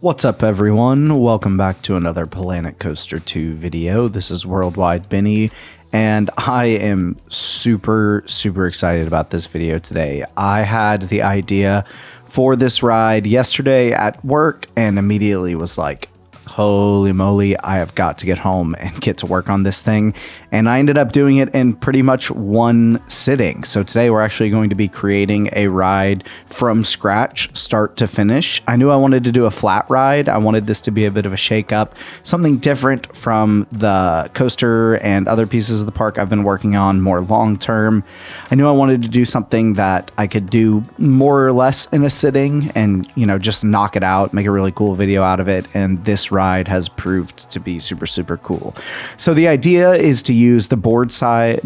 What's up, everyone? Welcome back to another Planet Coaster 2 video. This is Worldwide Benny, and I am super excited about this video today. I had the idea for this ride yesterday at work and immediately was like, holy moly, I have got to get home and get to work on this thing. And I ended up doing it in pretty much one sitting. So today we're actually going to be creating a ride from scratch, start to finish. I knew I wanted to do a flat ride. I wanted this to be a bit of a shake up, something different from the coaster and other pieces of the park I've been working on more long term. I knew I wanted to do something that I could do more or less in a sitting and, you know, just knock it out, make a really cool video out of it. And this ride has proved to be super cool. So the idea is to use the board slide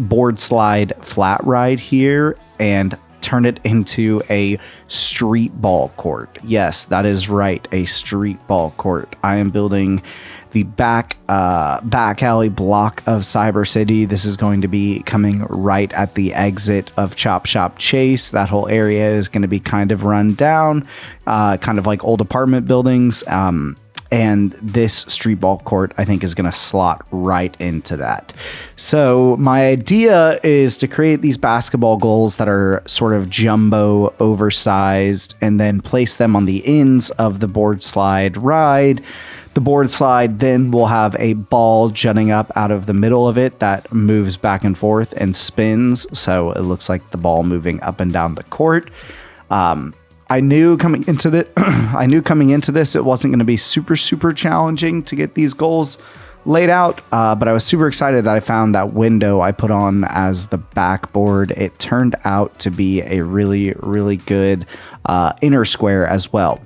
flat ride here and turn it into a street ball court. Yes, that is right, a street ball court. I am building the back alley block of Cyber City. This is going to be coming right at the exit of Chop Shop Chase. That whole area is going to be kind of run down, kind of like old apartment buildings. And this street ball court, I think, is going to slot right into that. So my idea is to create these basketball goals that are sort of jumbo oversized and then place them on the ends of the board slide ride. The board slide then will have a ball jutting up out of the middle of it that moves back and forth and spins. So it looks like the ball moving up and down the court. I knew coming into this, it wasn't going to be super challenging to get these goals laid out, but I was super excited that I found that window I put on as the backboard. It turned out to be a really good inner square as well.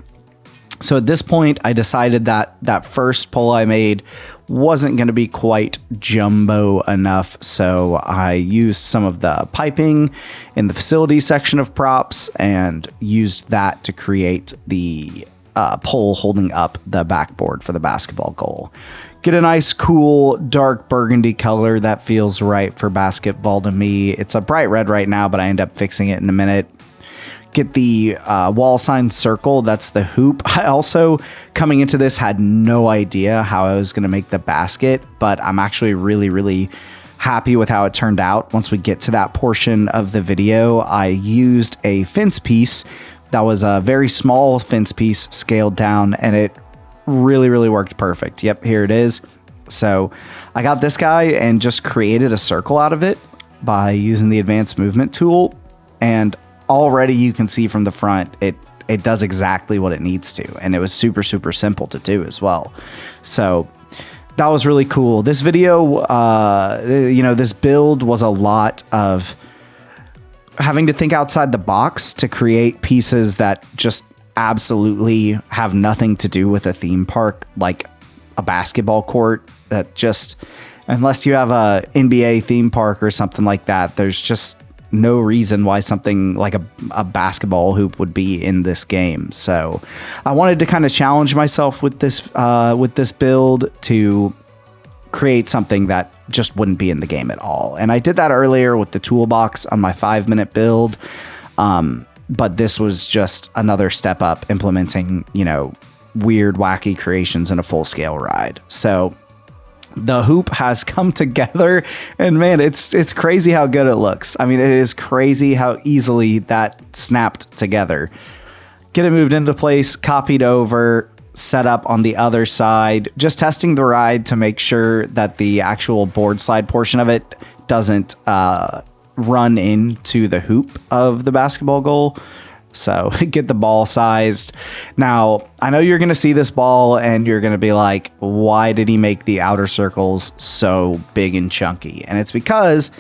So at this point, I decided that that first pull I made wasn't going to be quite jumbo enough, so I used some of the piping in the facility section of props and used that to create the pole holding up the backboard for the basketball goal. Get a nice, cool, dark burgundy color that feels right for basketball to me. It's a bright red right now, but I end up fixing it in a minute. Get the wall sign circle, that's the hoop. I also, coming into this, had no idea how I was going to make the basket, but I'm actually really happy with how it turned out. Once we get to that portion of the video, I used a fence piece that was a very small fence piece scaled down, and it really worked perfect. Yep, here it is. So I got this guy and just created a circle out of it by using the advanced movement tool, and already you can see from the front, it does exactly what it needs to. And it was super simple to do as well. So that was really cool. This video, this build was a lot of having to think outside the box to create pieces that just absolutely have nothing to do with a theme park, like a basketball court that just, unless you have a NBA theme park or something like that, there's just no reason why something like a basketball hoop would be in this game. So I wanted to kind of challenge myself with this build to create something that just wouldn't be in the game at all. And I did that earlier with the toolbox on my 5-minute build. But this was just another step up implementing, weird, wacky creations in a full scale ride. So the hoop has come together, and man, it's crazy how good it looks. I mean, it is crazy how easily that snapped together. Get it moved into place, copied over, set up on the other side, just testing the ride to make sure that the actual board slide portion of it doesn't run into the hoop of the basketball goal. So get the ball sized. Now, I know you're going to see this ball and you're going to be like, why did he make the outer circles so big and chunky? And it's because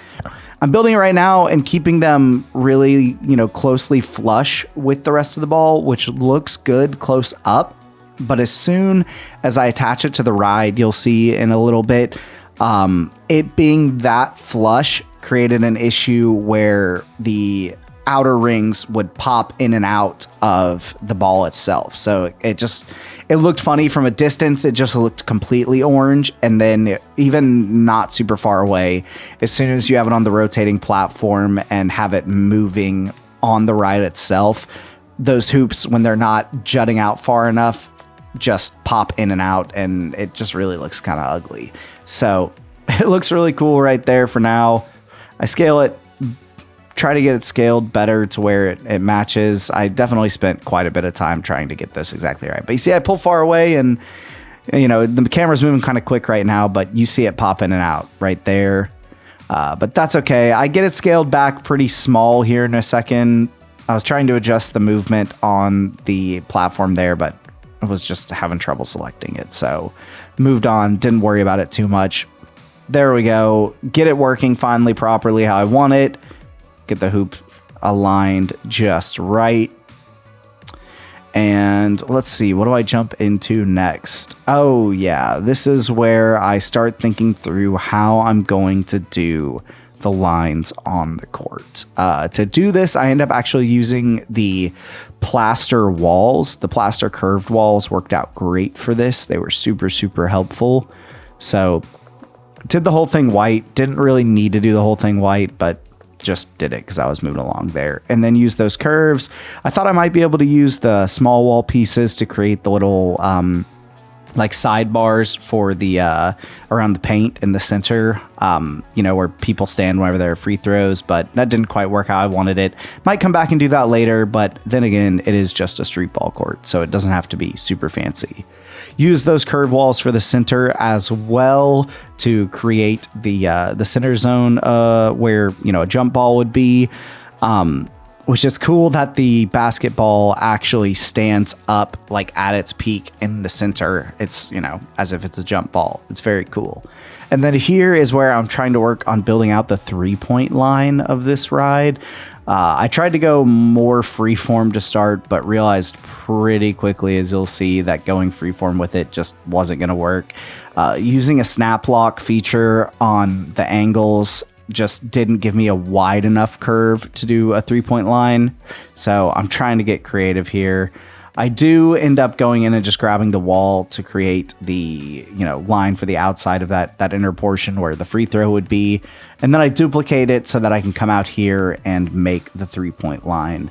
I'm building it right now and keeping them really, closely flush with the rest of the ball, which looks good close up. But as soon as I attach it to the ride, you'll see in a little bit, it being that flush created an issue where the outer rings would pop in and out of the ball itself. So it looked funny from a distance. It just looked completely orange. And then even not super far away, as soon as you have it on the rotating platform and have it moving on the ride itself, those hoops, when they're not jutting out far enough, just pop in and out, and it just really looks kind of ugly. So it looks really cool right there for now. I scale it, try to get it scaled better to where it matches. I definitely spent quite a bit of time trying to get this exactly right. But you see, I pull far away, and the camera's moving kind of quick right now, but you see it pop in and out right there. But that's okay. I get it scaled back pretty small here in a second. I was trying to adjust the movement on the platform there, but I was just having trouble selecting it. So moved on, didn't worry about it too much. There we go. Get it working finally properly how I want it. Get the hoop aligned just right. And let's see, what do I jump into next? Oh yeah, this is where I start thinking through how I'm going to do the lines on the court. To do this, I end up actually using the plaster walls. The plaster curved walls worked out great for this. They were super, super helpful. So did the whole thing white. Didn't really need to do the whole thing white, but just did it because I was moving along there. And then use those curves. I thought I might be able to use the small wall pieces to create the little like sidebars for the around the paint in the center, where people stand whenever there are free throws, but that didn't quite work how I wanted it. Might come back and do that later, but then again, it is just a street ball court, so it doesn't have to be super fancy. Use those curve walls for the center as well to create the center zone where a jump ball would be, which is cool that the basketball actually stands up like at its peak in the center. It's as if it's a jump ball. It's very cool. And then here is where I'm trying to work on building out the 3-point line of this ride. I tried to go more freeform to start, but realized pretty quickly, as you'll see, that going freeform with it just wasn't going to work. Using a snap lock feature on the angles just didn't give me a wide enough curve to do a 3-point line. So I'm trying to get creative here. I do end up going in and just grabbing the wall to create the line for the outside of that inner portion where the free throw would be. And then I duplicate it so that I can come out here and make the 3-point line.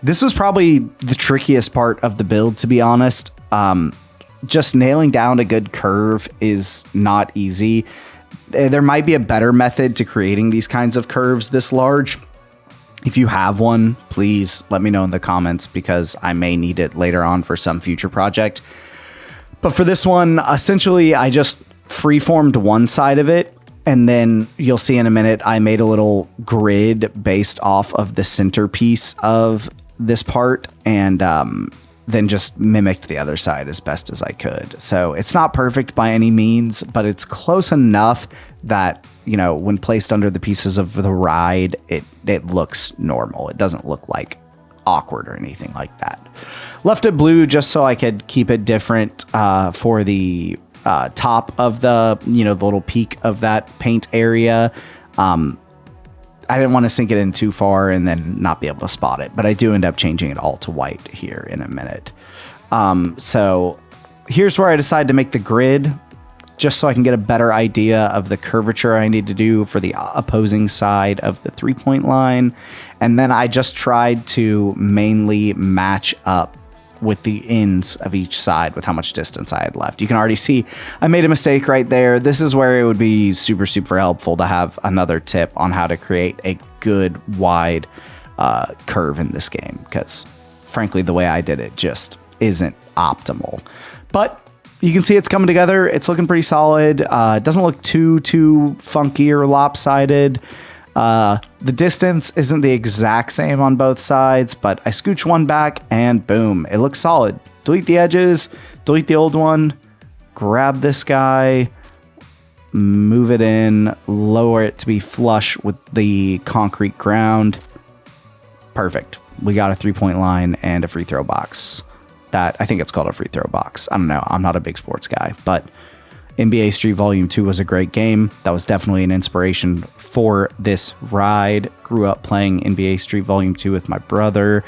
This was probably the trickiest part of the build, to be honest. Just nailing down a good curve is not easy. There might be a better method to creating these kinds of curves this large. If you have one, please let me know in the comments because I may need it later on for some future project. But for this one, essentially, I just freeformed one side of it. And then you'll see in a minute, I made a little grid based off of the centerpiece of this part. And then just mimicked the other side as best as I could. So it's not perfect by any means, but it's close enough that, when placed under the pieces of the ride, it looks normal. It doesn't look like awkward or anything like that. Left it blue just so I could keep it different for the top of the, the little peak of that paint area. I didn't want to sink it in too far and then not be able to spot it, but I do end up changing it all to white here in a minute. So here's where I decide to make the grid just so I can get a better idea of the curvature I need to do for the opposing side of the 3-point line. And then I just tried to mainly match up with the ends of each side with how much distance I had left. You can already see I made a mistake right there. This is where it would be super, super helpful to have another tip on how to create a good wide curve in this game, because frankly, the way I did it just isn't optimal. But you can see it's coming together. It's looking pretty solid. It doesn't look too funky or lopsided. The distance isn't the exact same on both sides, but I scooch one back and boom, it looks solid. Delete the edges, delete the old one, grab this guy, move it in, lower it to be flush with the concrete ground. Perfect. We got a 3-point line and a free throw box. That, I think it's called a free throw box. I don't know. I'm not a big sports guy, but NBA Street Volume 2 was a great game. That was definitely an inspiration for this ride. Grew up playing NBA Street Volume 2 with my brother.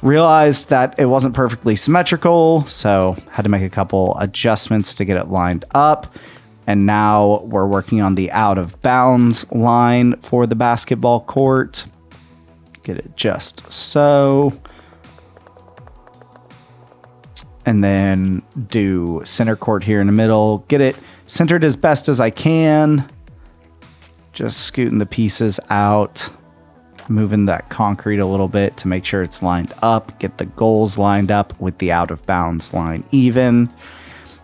Realized that it wasn't perfectly symmetrical, so had to make a couple adjustments to get it lined up. And now we're working on the out of bounds line for the basketball court. Get it just so. and then do center court here in the middle. Get it centered as best as I can. Just scooting the pieces out, moving that concrete a little bit to make sure it's lined up. Get the goals lined up with the out of bounds line even.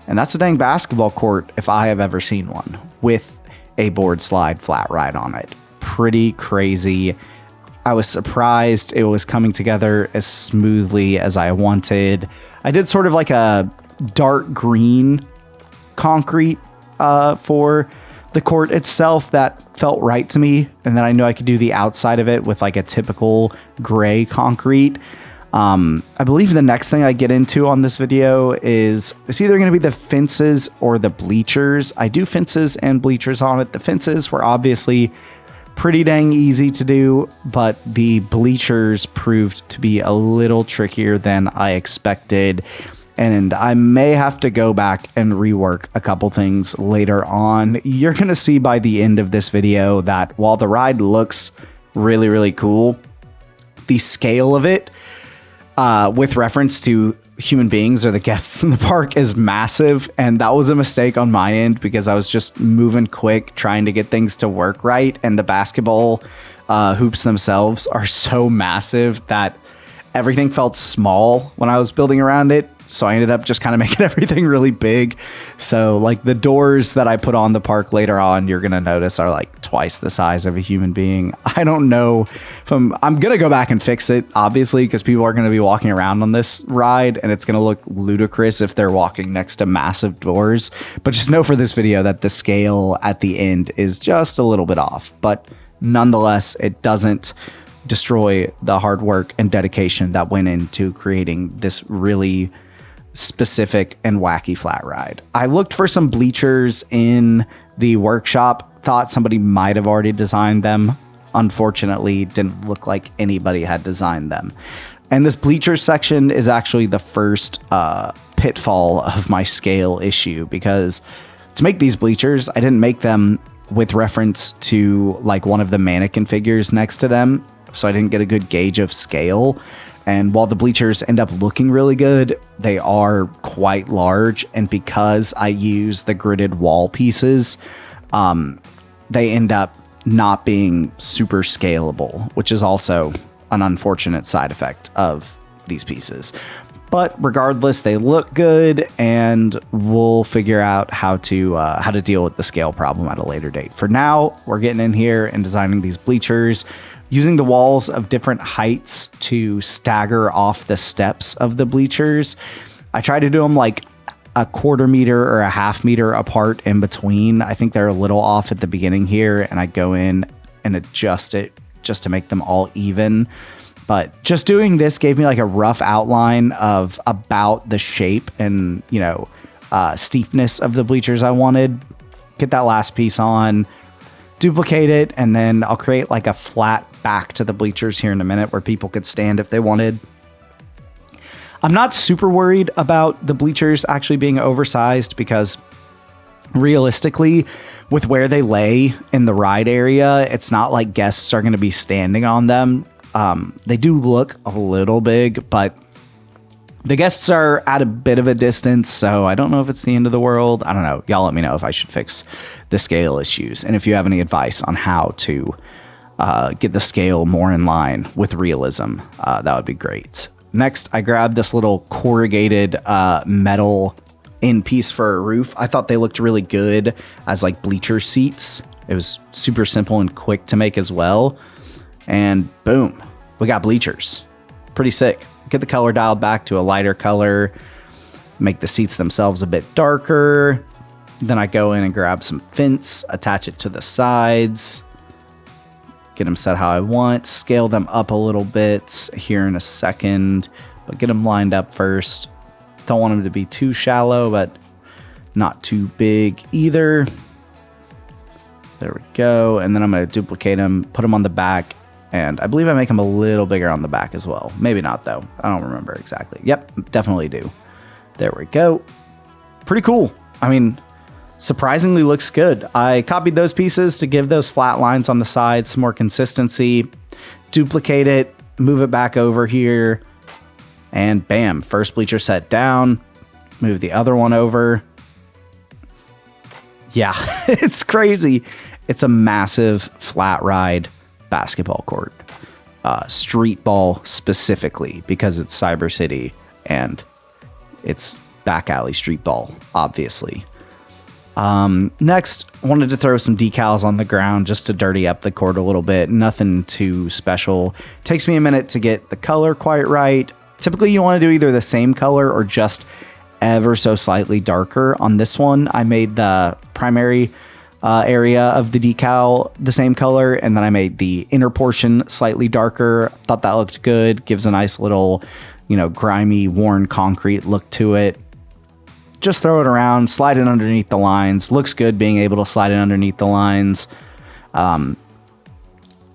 And that's a dang basketball court if I have ever seen one, with a board slide flat ride on it. Pretty crazy. I was surprised it was coming together as smoothly as I wanted. I did sort of like a dark green concrete for the court itself that felt right to me. And then I knew I could do the outside of it with like a typical gray concrete. I believe the next thing I get into on this video is it's either going to be the fences or the bleachers. I do fences and bleachers on it. The fences were obviously pretty dang easy to do, but the bleachers proved to be a little trickier than I expected. And I may have to go back and rework a couple things later on. You're going to see by the end of this video that while the ride looks really, really cool, the scale of it, with reference to human beings or the guests in the park, is massive. And that was a mistake on my end because I was just moving quick, trying to get things to work right. And the basketball hoops themselves are so massive that everything felt small when I was building around it. So I ended up just kind of making everything really big. So like the doors that I put on the park later on, you're going to notice are like twice the size of a human being. I don't know if I'm going to go back and fix it, obviously, because people are going to be walking around on this ride and it's going to look ludicrous if they're walking next to massive doors. But just know for this video that the scale at the end is just a little bit off. But nonetheless, it doesn't destroy the hard work and dedication that went into creating this really specific and wacky flat ride. I looked for some bleachers in the workshop, thought somebody might have already designed them. Unfortunately, didn't look like anybody had designed them. And this bleachers section is actually the first pitfall of my scale issue, because to make these bleachers, I didn't make them with reference to like one of the mannequin figures next to them, so I didn't get a good gauge of scale. And while the bleachers end up looking really good, they are quite large. And because I use the gridded wall pieces, they end up not being super scalable, which is also an unfortunate side effect of these pieces. But regardless, they look good, and we'll figure out how to deal with the scale problem at a later date. For now, we're getting in here and designing these bleachers, using the walls of different heights to stagger off the steps of the bleachers. I try to do them like a 1/4 meter or a 1/2 meter apart in between. I think they're a little off at the beginning here, and I go in and adjust it just to make them all even. But just doing this gave me like a rough outline of about the shape and, steepness of the bleachers I wanted. Get that last piece on, duplicate it, and then I'll create like a flat back to the bleachers here in a minute where people could stand if they wanted. I'm not super worried about the bleachers actually being oversized, because realistically, with where they lay in the ride area, it's not like guests are going to be standing on them. They do look a little big, but the guests are at a bit of a distance, so I don't know if it's the end of the world. I don't know. Y'all let me know if I should fix the scale issues, and if you have any advice on how to get the scale more in line with realism, that would be great. Next, I grabbed this little corrugated metal end piece for a roof. I thought they looked really good as like bleacher seats. It was super simple and quick to make as well. And boom, we got bleachers. Pretty sick. Get the color dialed back to a lighter color, make the seats themselves a bit darker. Then I go in and grab some fence, attach it to the sides, get them set how I want, scale them up a little bit here in a second, but get them lined up first. Don't want them to be too shallow, but not too big either. There we go. And then I'm going to duplicate them, put them on the back, and I believe I make them a little bigger on the back as well. Maybe not, though. I don't remember exactly. Yep, definitely do. There we go. Pretty cool. I mean, surprisingly looks good. I copied those pieces to give those flat lines on the side some more consistency. Duplicate it, move it back over here, and bam, first bleacher set down. Move the other one over. Yeah, it's crazy. It's a massive flat ride basketball court. Streetball specifically, because it's Cyber City and it's back alley streetball, obviously. Next, wanted to throw some decals on the ground just to dirty up the court a little bit. Nothing too special. Takes me a minute to get the color quite right. Typically, you want to do either the same color or just ever so slightly darker. On this one, I made the primary area of the decal the same color, and then I made the inner portion slightly darker. Thought that looked good. Gives a nice little, grimy, worn concrete look to it. Just throw it around, slide it underneath the lines. Looks good being able to slide it underneath the lines.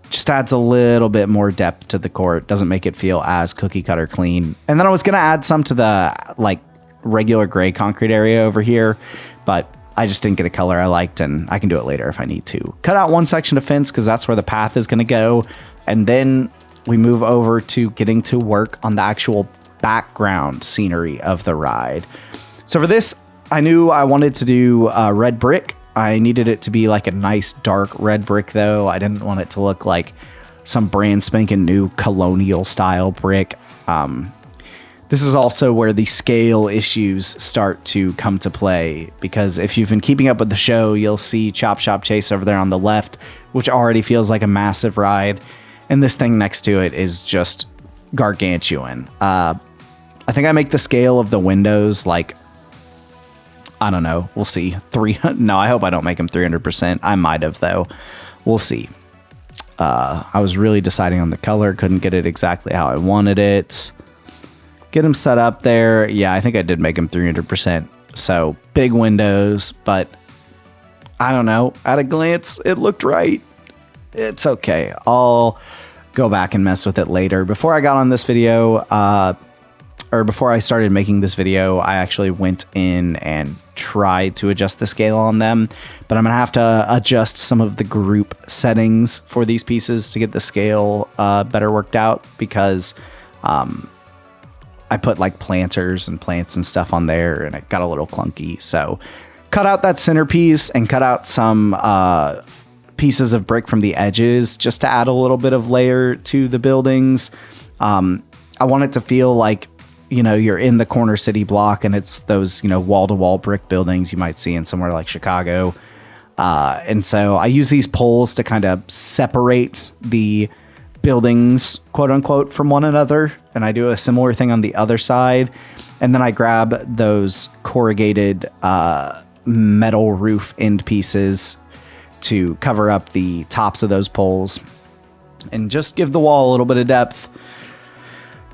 Just adds a little bit more depth to the court. Doesn't make it feel as cookie cutter clean. And then I was going to add some to the regular gray concrete area over here, but I just didn't get a color I liked, and I can do it later if I need to. Cut out one section of fence because that's where the path is going to go. And then we move over to getting to work on the actual background scenery of the ride. So for this, I knew I wanted to do red brick. I needed it to be like a nice dark red brick, though. I didn't want it to look like some brand spanking new colonial style brick. This is also where the scale issues start to come to play, because if you've been keeping up with the show, you'll see Chop Shop Chase over there on the left, which already feels like a massive ride. And this thing next to it is just gargantuan. I think I make the scale of the windows I don't know. We'll see. No, I hope I don't make them 300%. I might have, though. We'll see. I was really deciding on the color. Couldn't get it exactly how I wanted it. Get them set up there. Yeah, I think I did make them 300%. So big windows, but I don't know. At a glance, it looked right. It's okay. I'll go back and mess with it later. Before I got on this video, or before I started making this video, I actually went in and tried to adjust the scale on them, but I'm gonna have to adjust some of the group settings for these pieces to get the scale better worked out, because I put planters and plants and stuff on there and it got a little clunky. So cut out that centerpiece and cut out some pieces of brick from the edges just to add a little bit of layer to the buildings. I want it to feel like you're in the corner city block and it's those, wall-to-wall brick buildings you might see in somewhere like Chicago. And so I use these poles to kind of separate the buildings, quote unquote, from one another. And I do a similar thing on the other side. And then I grab those corrugated metal roof end pieces to cover up the tops of those poles and just give the wall a little bit of depth.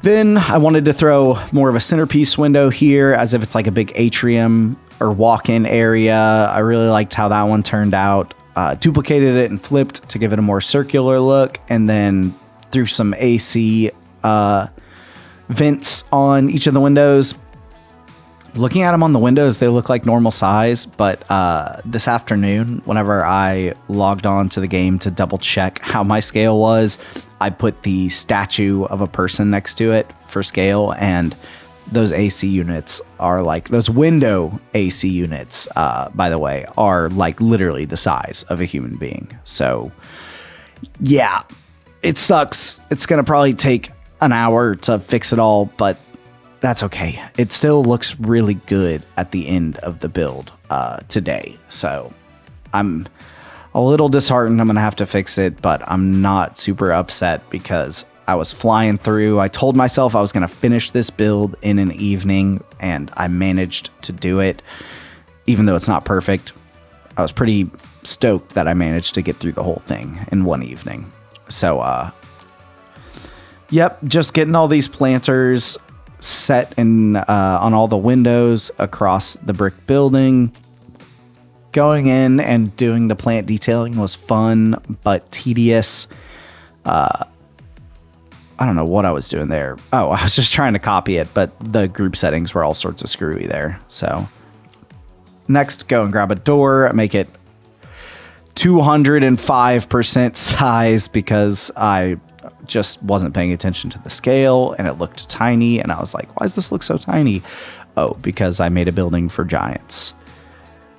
Then I wanted to throw more of a centerpiece window here, as if it's like a big atrium or walk-in area. I really liked how that one turned out. Duplicated it and flipped to give it a more circular look, and then threw some AC vents on each of the windows. Looking at them on the windows, they look like normal size, but this afternoon, whenever I logged on to the game to double check how my scale was, I put the statue of a person next to it for scale, and those AC units are those window AC units, by the way, are literally the size of a human being. So yeah, it sucks. It's going to probably take an hour to fix it all, but that's okay. It still looks really good at the end of the build today. So I'm a little disheartened I'm going to have to fix it, but I'm not super upset because I was flying through. I told myself I was going to finish this build in an evening, and I managed to do it. Even though it's not perfect, I was pretty stoked that I managed to get through the whole thing in one evening. So, yep, just getting all these planters set in on all the windows across the brick building. Going in and doing the plant detailing was fun, but tedious. I don't know what I was doing there. Oh, I was just trying to copy it, but the group settings were all sorts of screwy there. So next, go and grab a door, make it 205% size because I just wasn't paying attention to the scale and it looked tiny. And I was like, why does this look so tiny? Oh, because I made a building for giants.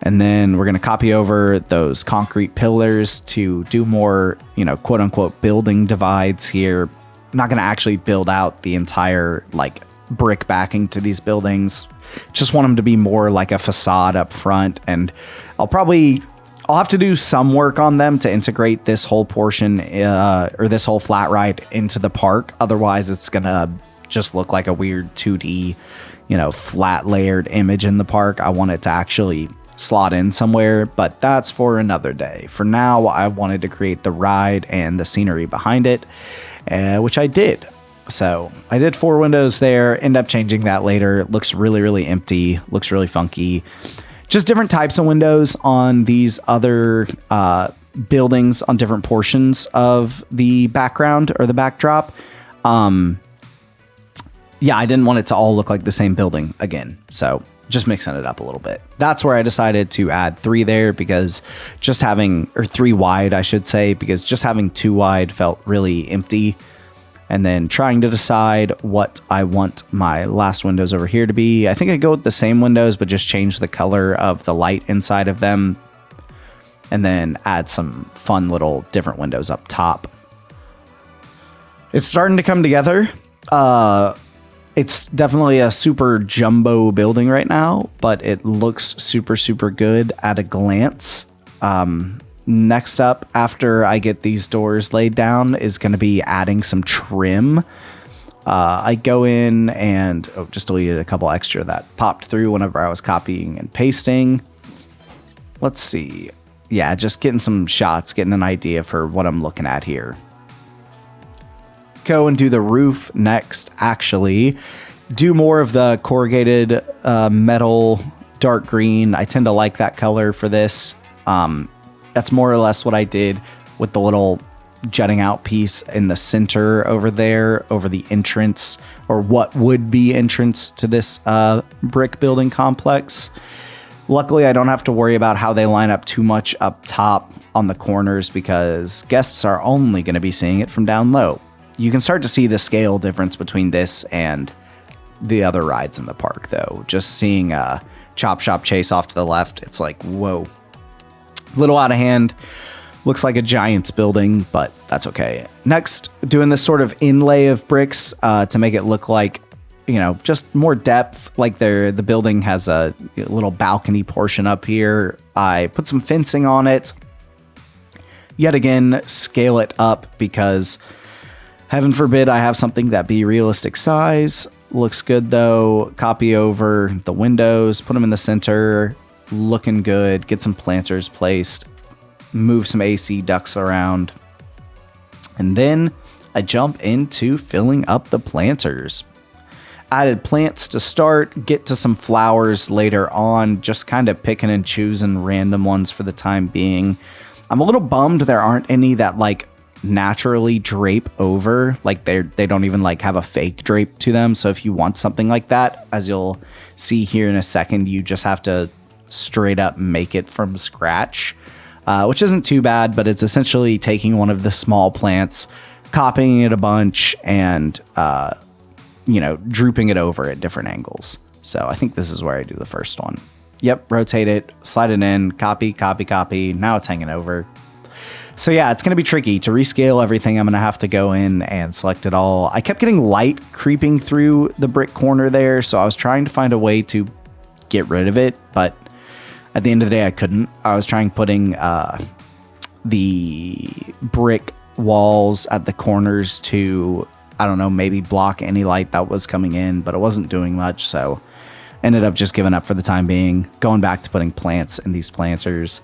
And then we're going to copy over those concrete pillars to do more, you know, quote unquote building divides here. I'm not going to actually build out the entire like brick backing to these buildings. Just want them to be more like a facade up front. And I'll have to do some work on them to integrate this whole portion or this whole flat ride into the park. Otherwise, it's going to just look like a weird 2D, you know, flat layered image in the park. I want it to actually slot in somewhere, but that's for another day. For now, I wanted to create the ride and the scenery behind it, which I did. So I did 4 windows there, end up changing that later. It looks really, really empty, looks really funky. Just different types of windows on these other buildings on different portions of the background or the backdrop. Yeah, I didn't want it to all look like the same building again. So just mixing it up a little bit. That's where I decided to add 3 there because just having, or 3 wide, I should say, because just having 2 wide felt really empty. And then trying to decide what I want my last windows over here to be. I think I go with the same windows, but just change the color of the light inside of them. And then add some fun little different windows up top. It's starting to come together. It's definitely a super jumbo building right now, but it looks super, super good at a glance. Next up, after I get these doors laid down, is going to be adding some trim. I go in and just deleted a couple extra that popped through whenever I was copying and pasting. Let's see. Yeah, just getting some shots, getting an idea for what I'm looking at here. Go and do the roof next, actually. Do more of the corrugated metal dark green. I tend to like that color for this. That's more or less what I did with the little jutting out piece in the center over there, over the entrance, or what would be entrance to this brick building complex. Luckily, I don't have to worry about how they line up too much up top on the corners because guests are only going to be seeing it from down low. You can start to see the scale difference between this and the other rides in the park, though. Just seeing Chop Shop Chase off to the left, it's like, whoa. Little out of hand. Looks like a Giants building, but that's okay. Next, doing this sort of inlay of bricks to make it look like, you know, just more depth. Like the building has a little balcony portion up here. I put some fencing on it. Yet again, scale it up because heaven forbid I have something that be realistic size. Looks good though. Copy over the windows, put them in the center. Looking good. Get some planters placed. Move some AC ducts around. And then I jump into filling up the planters. Added plants to start. Get to some flowers later on. Just kind of picking and choosing random ones for the time being. I'm a little bummed there aren't any that like naturally drape over. Like they don't even like have a fake drape to them. So if you want something like that, as you'll see here in a second, you just have to straight up make it from scratch, which isn't too bad, but it's essentially taking one of the small plants, copying it a bunch, and you know, drooping it over at different angles. So I think this is where I do the first one. Yep, rotate it, slide it in, copy, copy, copy. Now it's hanging over. So yeah, it's going to be tricky to rescale everything. I'm going to have to go in and select it all. I kept getting light creeping through the brick corner there, so I was trying to find a way to get rid of it, but at the end of the day, I couldn't. I was trying putting the brick walls at the corners to, I don't know, maybe block any light that was coming in, but it wasn't doing much, so ended up just giving up for the time being, going back to putting plants in these planters.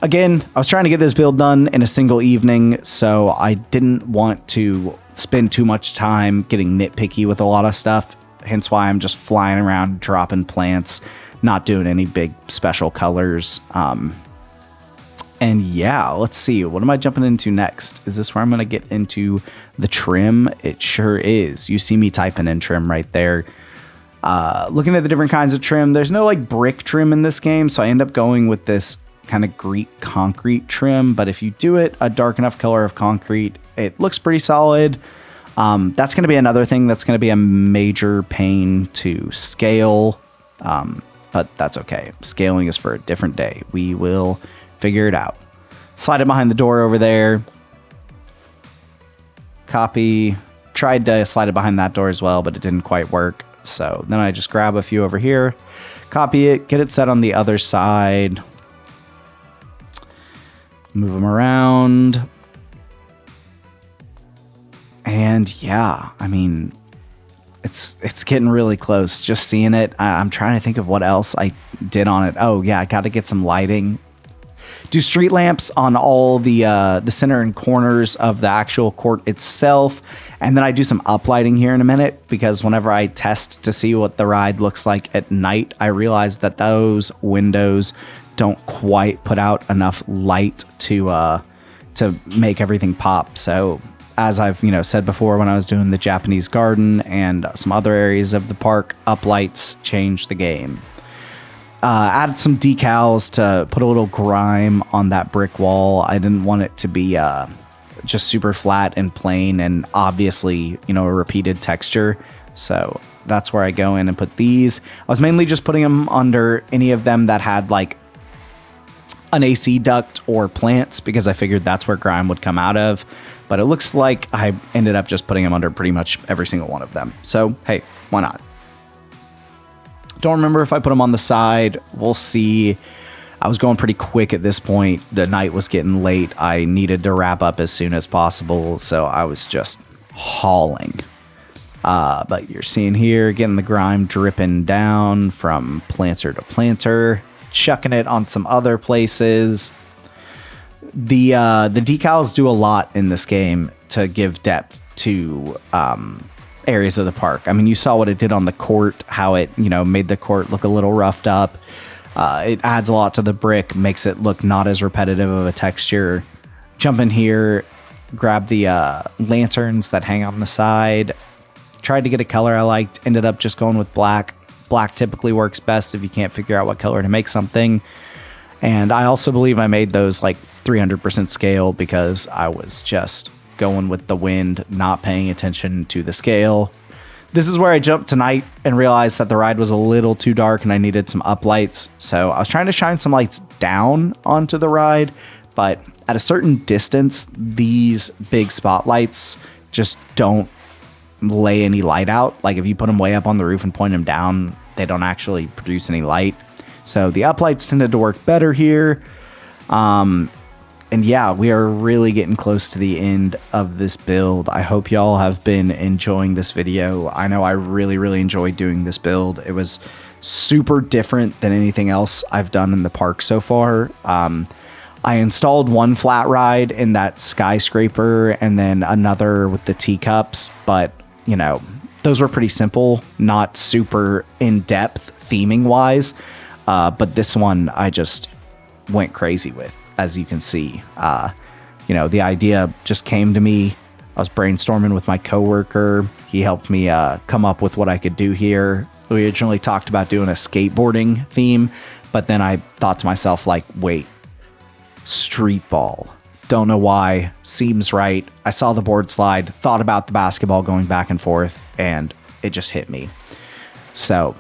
Again, I was trying to get this build done in a single evening, so I didn't want to spend too much time getting nitpicky with a lot of stuff, hence why I'm just flying around dropping plants, not doing any big special colors. And yeah, let's see. What am I jumping into next? Is this where I'm going to get into the trim? It sure is. You see me typing in trim right there. Looking at the different kinds of trim, there's no like brick trim in this game, so I end up going with this kind of Greek concrete trim. But if you do it a dark enough color of concrete, it looks pretty solid. That's going to be another thing that's going to be a major pain to scale. But that's okay. Scaling is for a different day. We will figure it out. Slide it behind the door over there. Copy. Tried to slide it behind that door as well, but it didn't quite work. So then I just grab a few over here, copy it, get it set on the other side, move them around. And yeah, I mean, it's getting really close. Just seeing it. I'm trying to think of what else I did on it. Oh yeah, I got to get some lighting. Do street lamps on all the center and corners of the actual court itself. And then I do some uplighting here in a minute, because whenever I test to see what the ride looks like at night, I realize that those windows don't quite put out enough light to make everything pop. So as I've said before, when I was doing the Japanese garden and some other areas of the park, uplights changed the game. Added some decals to put a little grime on that brick wall. I didn't want it to be just super flat and plain and obviously, a repeated texture. So that's where I go in and put these. I was mainly just putting them under any of them that had like an AC duct or plants, because I figured that's where grime would come out of. But it looks like I ended up just putting them under pretty much every single one of them. So, hey, why not? Don't remember if I put them on the side. We'll see. I was going pretty quick at this point. The night was getting late. I needed to wrap up as soon as possible, so I was just hauling. But you're seeing here, getting the grime dripping down from planter to planter, chucking it on some other places. The decals do a lot in this game to give depth to areas of the park. I mean, you saw what it did on the court, how it, made the court look a little roughed up. It adds a lot to the brick, makes it look not as repetitive of a texture. Jump in here, grab the lanterns that hang on the side. Tried to get a color I liked, ended up just going with black. Black typically works best if you can't figure out what color to make something. And I also believe I made those like 300% scale because I was just going with the wind, not paying attention to the scale. This is where I jumped tonight and realized that the ride was a little too dark and I needed some uplights. So I was trying to shine some lights down onto the ride, but at a certain distance, these big spotlights just don't lay any light out. Like if you put them way up on the roof and point them down, they don't actually produce any light. So the uplights tended to work better here. And yeah, we are really getting close to the end of this build. I hope y'all have been enjoying this video. I know I really, really enjoyed doing this build. It was super different than anything else I've done in the park so far. I installed one flat ride in that skyscraper and then another with the teacups, but those were pretty simple, not super in-depth theming wise. But this one I just went crazy with. As you can see, the idea just came to me. I was brainstorming with my coworker. He helped me come up with what I could do here. We originally talked about doing a skateboarding theme, but then I thought to myself, like, wait, Streetball. Don't know why. Seems right. I saw the board slide, thought about the basketball going back and forth, and it just hit me. So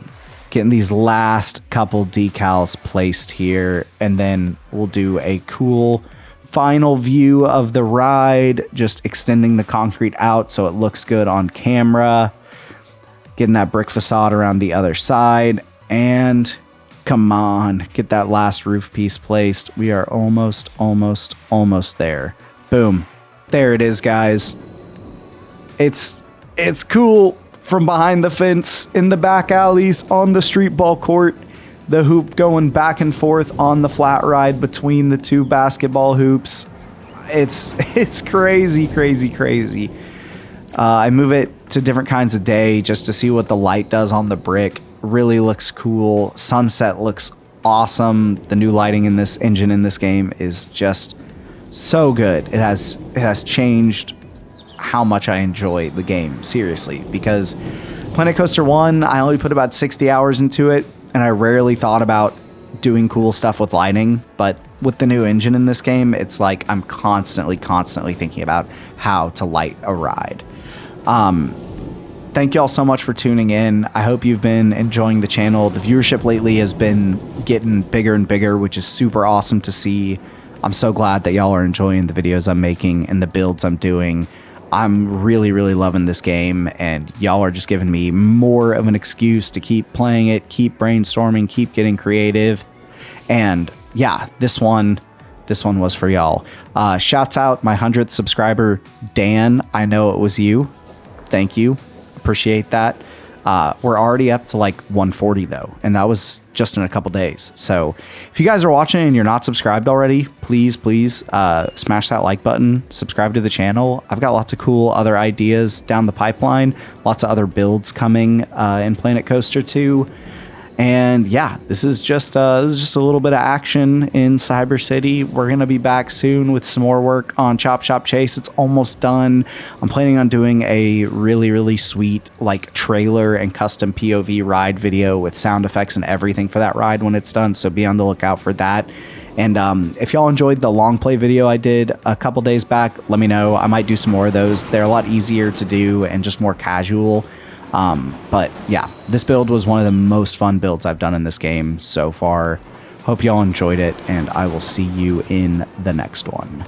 getting these last couple decals placed here, and then we'll do a cool final view of the ride, just extending the concrete out so it looks good on camera, getting that brick facade around the other side, and come on, get that last roof piece placed. We are almost there. Boom. There it is, guys. It's cool. From behind the fence, in the back alleys, on the streetball court, the hoop going back and forth on the flat ride between the two basketball hoops. It's crazy. I move it to different kinds of day just to see what the light does on the brick. Really looks cool. Sunset looks awesome. The new lighting in this engine in this game is just so good. It has changed how much I enjoy the game, seriously, because Planet Coaster 1, I only put about 60 hours into it, and I rarely thought about doing cool stuff with lighting, but with the new engine in this game, it's like I'm constantly thinking about how to light a ride. thank you all so much for tuning in. I hope you've been enjoying the channel. The viewership lately has been getting bigger and bigger, which is super awesome to see. I'm so glad that y'all are enjoying the videos I'm making and the builds I'm doing. I'm really, really loving this game, and y'all are just giving me more of an excuse to keep playing it, keep brainstorming, keep getting creative. And yeah, this one was for y'all. Shouts out my 100th subscriber, Dan. I know it was you. Thank you. Appreciate that. We're already up to like 140 though, and that was just in a couple days. So if you guys are watching and you're not subscribed already, please smash that like button, subscribe to the channel. I've got lots of cool other ideas down the pipeline, lots of other builds coming in Planet Coaster 2. And yeah, this is just a little bit of action in Cyber City. We're gonna be back soon with some more work on Chop Chop Chase. It's almost done. I'm planning on doing a really sweet like trailer and custom POV ride video with sound effects and everything for that ride when it's done. So be on the lookout for that. And if y'all enjoyed the long play video I did a couple days back, let me know. I might do some more of those. They're a lot easier to do and just more casual. But yeah, this build was one of the most fun builds I've done in this game so far. Hope y'all enjoyed it, and I will see you in the next one.